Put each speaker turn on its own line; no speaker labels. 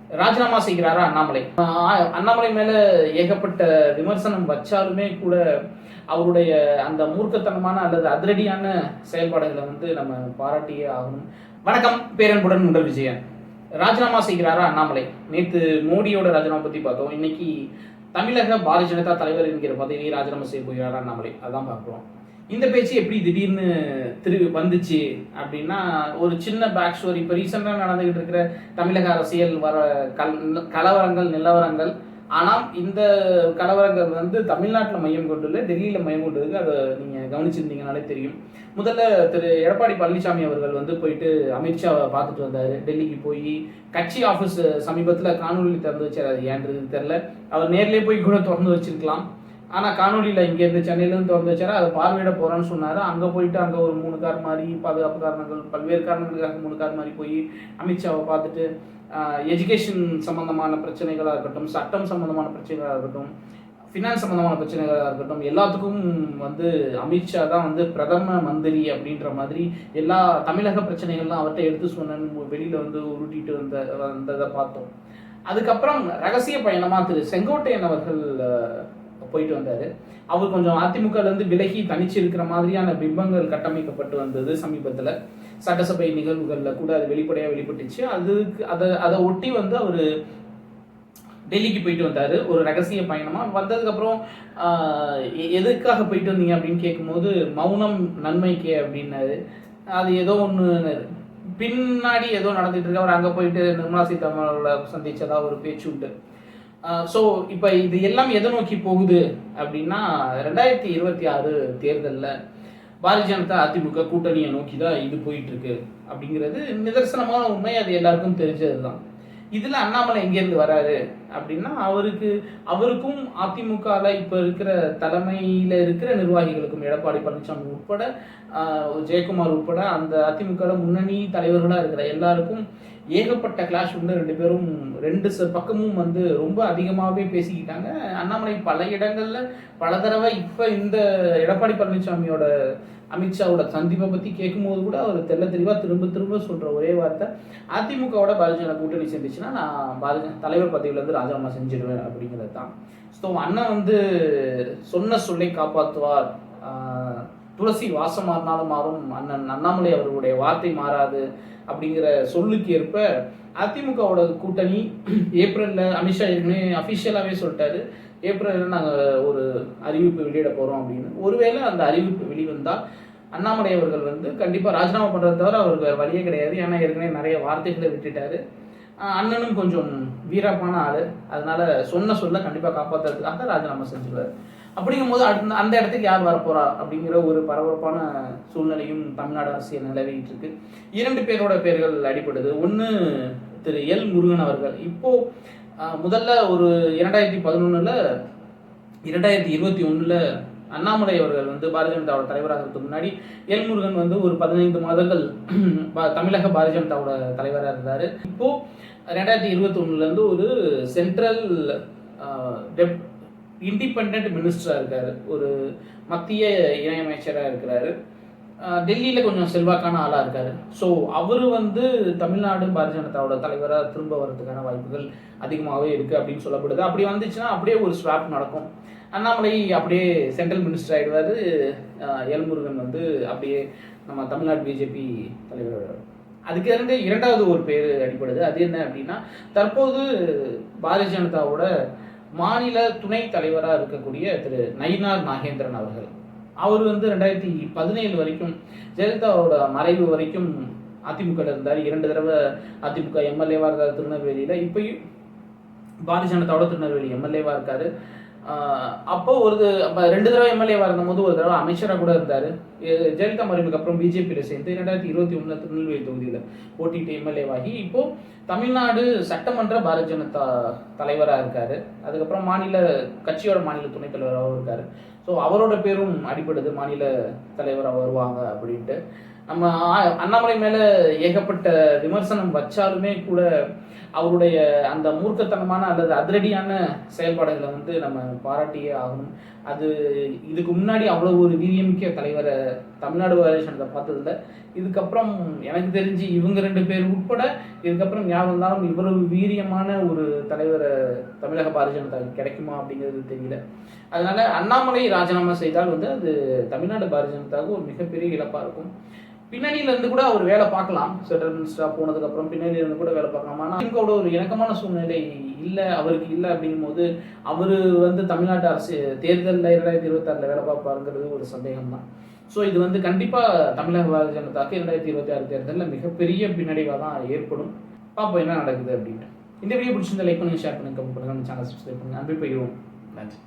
ராஜினாமா செய்கிறாரா அண்ணாமலை? அண்ணாமலை மேல ஏகப்பட்ட விமர்சனம் வச்சாலுமே கூட அவருடைய அந்த மூர்க்கத்தனமான அல்லது அதிரடியான செயல்பாடுகளை நம்ம பாராட்டியே ஆகணும். வணக்கம், பேரன்புடன் உங்கள் விஜயன். ராஜினாமா செய்கிறாரா அண்ணாமலை? நேற்று மோடியோட ராஜினாமா பத்தி பார்த்தோம். இன்னைக்கு தமிழக பாரதிய ஜனதா தலைவர் என்கிற பதவியை ராஜினாமா செய்ய போகிறாரா அண்ணாமலை? அதான் பார்க்குறோம். இந்த பேச்சு எப்படி திடீர்னு வந்துச்சு அப்படின்னா, ஒரு சின்ன பேக் ஸ்டோரி. இப்போ ரீசெண்டாக நடந்துகிட்டு இருக்கிற தமிழக அரசியல் வர கலவரங்கள், நிலவரங்கள். ஆனால் இந்த கலவரங்கள் தமிழ்நாட்டில் மையம் கொண்டுள்ள, டெல்லியில் மையம் கொண்டதுக்கு அதை நீங்கள் கவனிச்சிருந்தீங்கனாலே தெரியும். முதல்ல திரு எடப்பாடி பழனிசாமி அவர்கள் போயிட்டு அமித்ஷாவை பார்த்துட்டு வந்தார். டெல்லிக்கு போய் கட்சி ஆஃபீஸ் சமீபத்தில் காணொலி திறந்து வச்சார். அது ஏன்றது தெரில. அவர் நேர்லேயே போய் கூட திறந்து வச்சிருக்கலாம். ஆனால் காணொலியில் இங்கேருந்து சென்னையிலேருந்து திறந்து வச்சாரு. அதை பார்வையிட போகிறேன்னு சொன்னார். அங்கே போயிட்டு அங்கே ஒரு 3 கார் மாதிரி பாதுகாப்பு காரணங்கள், பல்வேறு காரணங்களுக்காக 3 கார் மாதிரி போய் அமித்ஷாவை பார்த்துட்டு எஜுகேஷன் சம்மந்தமான பிரச்சனைகளாக இருக்கட்டும், சட்டம் சம்மந்தமான பிரச்சனைகளாக இருக்கட்டும், ஃபினான்ஸ் சம்மந்தமான பிரச்சனைகளாக இருக்கட்டும், எல்லாத்துக்கும் அமித்ஷா தான் பிரதம மந்திரி அப்படின்ற மாதிரி எல்லா தமிழக பிரச்சனைகள்லாம் அவர்கிட்ட எடுத்து சொன்னு வெளியில் உருட்டிட்டு வந்ததை பார்த்தோம். அதுக்கப்புறம் ரகசிய பயணமாக திரு செங்கோட்டையன் அவர்கள் போயிட்டு வந்தார். அவர் கொஞ்சம் அதிமுகலேருந்து விலகி தனிச்சு இருக்கிற மாதிரியான பிம்பங்கள் கட்டமைக்கப்பட்டு வந்தது சமீபத்தில். சட்டசபை நிகழ்வுகளில் கூட அது வெளிப்படையாக வெளிப்பட்டுச்சு. அதை ஒட்டி அவர் டெல்லிக்கு போயிட்டு வந்தார் ஒரு ரகசிய பயணமாக. வந்ததுக்கப்புறம் எதுக்காக போயிட்டு வந்தீங்க அப்படின்னு கேட்கும்போது, மௌனம் நன்மைக்கே அப்படின்னாரு. அது ஏதோ ஒன்று பின்னாடி ஏதோ நடந்துட்டு இருக்கு. அவர் அங்கே போயிட்டு நிர்மலா சீதாராமனை சந்திச்சதா ஒரு பேச்சு உண்டு. ஸோ இப்போ இது எல்லாம் எதை நோக்கி போகுது அப்படின்னா, 2026 தேர்தலில் பாரதிய ஜனதா அதிமுக கூட்டணியை நோக்கி தான் இது போயிட்டு இருக்கு அப்படிங்கிறது நிதர்சனமான உண்மை. அது எல்லாருக்கும் தெரிஞ்சது தான். இதில் அண்ணாமலை எங்கேருந்து வராரு அப்படின்னா, அவருக்கும் அதிமுகவில் இப்போ இருக்கிற தலைமையில் இருக்கிற நிர்வாகிகளுக்கும், எடப்பாடி பழனிசாமி உட்பட, ஜெயக்குமார் உட்பட, அந்த அதிமுகவில் முன்னணி தலைவர்களாக இருக்கிற எல்லாருக்கும் ஏகப்பட்ட கிளாஷ் உண்டு. 2 பேரும் 2 பக்கமும் ரொம்ப அதிகமாகவே பேசிக்கிட்டாங்க. அண்ணாமலை பல இடங்களில் பல தடவை இப்போ இந்த எடப்பாடி பழனிசாமியோட அமித்ஷாவோட சந்திப்பை பற்றி கேட்கும்போது கூட அவர் தெளிவாக திரும்ப சொல்கிற ஒரே வார்த்தை, அதிமுகவோட பாரதிய ஜனதா கூட்டணி சேர்ந்துச்சுன்னா நான் தலைவர் பதவியிலேருந்து ராஜினாமா செஞ்சிடுவேன் அப்படிங்கிறது தான். ஸோ அண்ணன் சொன்ன சொல்லை காப்பாற்றுவார். துளசி வாசம் மாறினாலும் மாறும், அண்ணாமலை அவர்களுடைய வார்த்தை மாறாது அப்படிங்கிற சொல்லுக்கு ஏற்ப அதிமுகவோட கூட்டணி ஏப்ரலில், அமித்ஷா ஏற்கனவே அஃபிஷியலாகவே சொல்லிட்டாரு, ஏப்ரலில் நாங்கள் ஒரு அறிவிப்பு வெளியிட போகிறோம் அப்படின்னு. ஒருவேளை அந்த அறிவிப்பு வெளிவந்தால் அண்ணாமலை அவர்கள் கண்டிப்பாக ராஜினாமா பண்ணுறத தவிர அவருக்கு வேறு வழியே கிடையாது. ஏன்னா ஏற்கனவே நிறைய வார்த்தைகளை விட்டுட்டாரு. அண்ணனும் கொஞ்சம் வீரப்பான ஆள். அதனால சொல்ல கண்டிப்பாக காப்பாற்றுறதுக்காக ராஜினாமா செஞ்சுருவார். அப்படிங்கும்போது அந்த இடத்துக்கு யார் வரப்போறா அப்படிங்கிற ஒரு பரபரப்பான சூழ்நிலையும் தமிழ்நாடு அரசியல் நிலவிட்டு இருக்கு. 2 பேரோட பேர்கள் அடிப்படுது. ஒன்று திரு எல் முருகன் அவர்கள். இப்போ முதல்ல ஒரு 2011, 2021 அண்ணாமலை அவர்கள் பாரதிய ஜனதாவோட தலைவராகிறதுக்கு முன்னாடி எல் முருகன் ஒரு 15 மாதங்கள் தமிழக பாரதிய ஜனதாவோட தலைவராக இருந்தார். இப்போ 2021 ஒரு சென்ட்ரல் இண்டிபெண்ட் மினிஸ்டராக இருக்காரு, ஒரு மத்திய இணையமைச்சராக இருக்கிறாரு. டெல்லியில் கொஞ்சம் செல்வாக்கான ஆளாக இருக்காரு. ஸோ அவர் தமிழ்நாடு பாரதிய ஜனதாவோட தலைவராக திரும்ப வர்றதுக்கான வாய்ப்புகள் அதிகமாகவே இருக்குது அப்படின்னு சொல்லப்படுது. அப்படி வந்துச்சுன்னா அப்படியே ஒரு ஸ்வாப் நடக்கும். அண்ணாமலை அப்படியே சென்ட்ரல் மினிஸ்டர் ஆகிடுவார். எல் முருகன் அப்படியே நம்ம தமிழ்நாடு பிஜேபி தலைவர். அதுக்கு இருந்து 2வது ஒரு பேர் அடிப்படுது. அது என்ன அப்படின்னா, தற்போது பாரதிய ஜனதாவோட மாநில துணை தலைவராக இருக்கக்கூடிய திரு நயினார் நாகேந்திரன் அவர்கள். அவர் 2017 வரைக்கும், ஜெயலலிதாவோட மறைவு வரைக்கும் அதிமுக இருந்தார். 2 தடவை அதிமுக எம்எல்ஏவாக இருக்கார் திருநெல்வேலியில். இப்பயும் பாரதிய ஜனதாவோட திருநெல்வேலி எம்எல்ஏவாக இருக்கார். அப்போ 2 தடவை எம்எல்ஏவாக இருந்தபோது ஒரு தடவை அமைச்சராக கூட இருந்தார். ஜெயலலிதா மறைவுக்கு அப்புறம் பிஜேபியில் சேர்ந்து 2021 திருநெல்வேலி தொகுதியில் போட்டிட்டு எம்எல்ஏவாகி இப்போது தமிழ்நாடு சட்டமன்ற பாரதிய ஜனதா தலைவராக இருக்கார். அதுக்கப்புறம் கட்சியோட மாநில துணைத் தலைவராகவும் இருக்கார். ஸோ அவரோட பேரும் அடிப்படுது, மாநில தலைவராக வருவாங்க அப்படின்ட்டு. நம்ம அண்ணாமலை மேலே ஏகப்பட்ட விமர்சனம் வச்சாலுமே கூட அவருடைய அந்த மூர்க்கத்தனமான அல்லது அதிரடியான செயல்பாடுகளை வந்து நம்ம பாராட்டியே ஆகணும். அது இதுக்கு முன்னாடி அவ்வளோ ஒரு வீரியமிக்க தலைவரை தமிழ்நாடு பாரதிய ஜனதா பார்த்ததில்ல. இதுக்கப்புறம் எனக்கு தெரிஞ்சு இவங்க 2 பேர் உட்பட இதுக்கப்புறம் யார் வந்தாலும் இவ்வளவு வீரியமான ஒரு தலைவரை தமிழக பாரதிய ஜனதா கிடைக்குமா அப்படிங்கிறது தெரியல. அதனால அண்ணாமலை ராஜினாமா செய்தால் வந்து அது தமிழ்நாடு பாரதிய ஜனதாவுக்கு ஒரு மிகப்பெரிய இழப்பாக இருக்கும். பின்னணியில இருந்து கூட அவர் வேலை பார்க்கலாம். சென்ட்ரல் மினிஸ்டரா போனதுக்கு அப்புறம் பின்னணியில இருந்து கூட வேலை பார்க்கலாம். ஆனால் திமுகவோட ஒரு இணக்கமான சூழ்நிலை இல்லை, அவருக்கு இல்லை அப்படிங்கும்போது அவர் வந்து தமிழ்நாட்டு அரசு தேர்தலில் 2026 வேலை பார்ப்பாருங்கிறது ஒரு சந்தேகம் தான். ஸோ இது வந்து கண்டிப்பாக தமிழக பாரதிய ஜனதாக்கு 2026 தேர்தலில் மிகப்பெரிய பின்னடைவாக தான் ஏற்படும். பார்ப்போம் என்ன நடக்குது அப்படின்ட்டு. இந்த வீடியோ பிடிச்சிருந்தா லைக் பண்ணுங்க, ஷேர் பண்ணுங்க, கமெண்ட் பண்ணுங்க, சேனல் சப்ஸ்கிரைப் பண்ணுங்க. அன்பை பகிர்வோம். நன்றி.